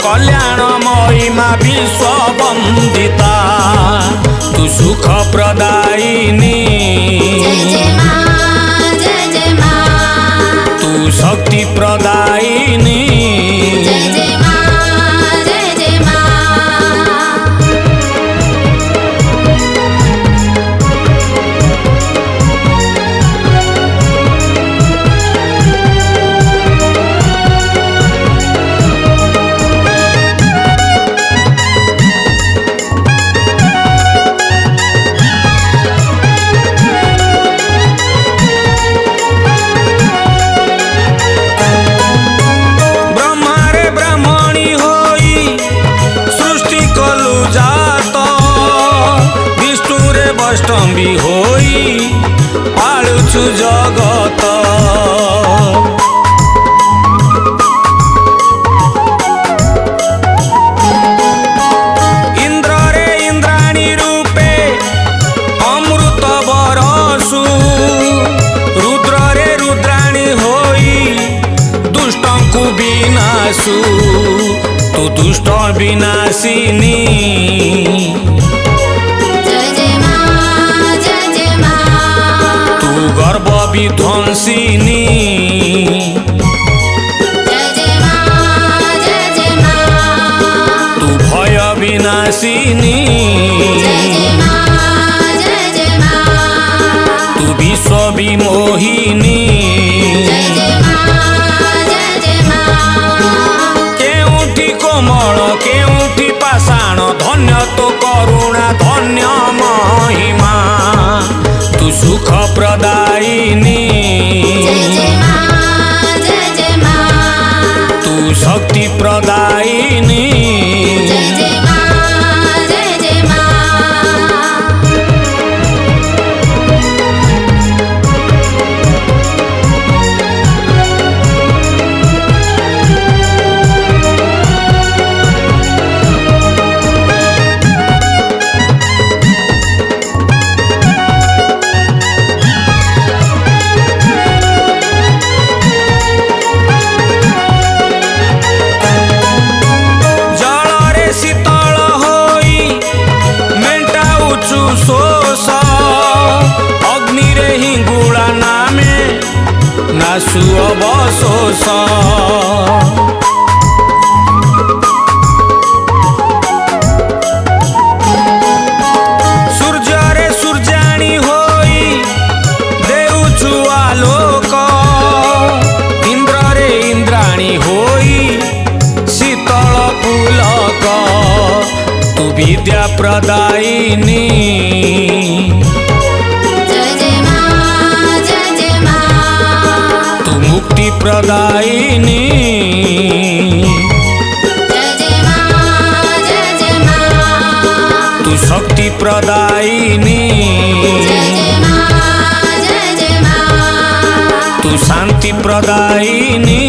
कल्याण महिमा विश्व वंदिता तू सुख प्रदायिनी तू शक्ति प्रदायिनी अष्टमी होई पालुछु जगत इंद्र रे इंद्राणी रूपे अमृत बरसु रुद्र रे रुद्राणी होई दुष्टंकु विनाशु तू दुष्ट विनाशिनी गर्भ विध्वंसिनी तू भय विनाशिनी तू विश्व विमोहिनी केउठी कोमल केउठी पाषाण धन्य तो करुणा धन्य महिमा तू सुख प्रदायिनी तू शक्ति प्रदायिनी अवशोष सूर्य रे सूर्याणी होई देउछु आलोक इंद्र रे इंद्राणी होई शीतल पुलक तू विद्या प्रदायिनी प्रदायिनी शक्ति प्रदायिनी तू शांति प्रदायिनी